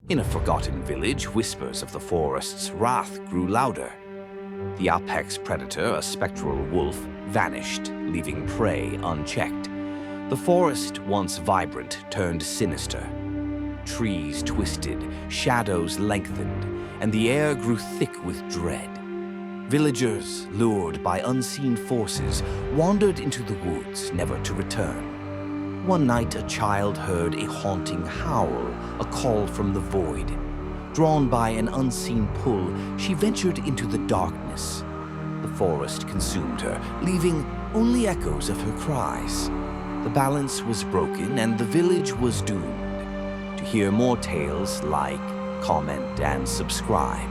In a forgotten village, whispers of the forest's wrath grew louder. The apex predator, a spectral wolf, vanished, leaving prey unchecked. The forest, once vibrant, turned sinister. Trees twisted, shadows lengthened, and the air grew thick with dread. Villagers, lured by unseen forces, wandered into the woods, never to return. One night, a child heard a haunting howl, a call from the void. Drawn by an unseen pull, she ventured into the darkness. The forest consumed her, leaving only echoes of her cries. The balance was broken, and the village was doomed. To hear more tales, like, comment, and subscribe.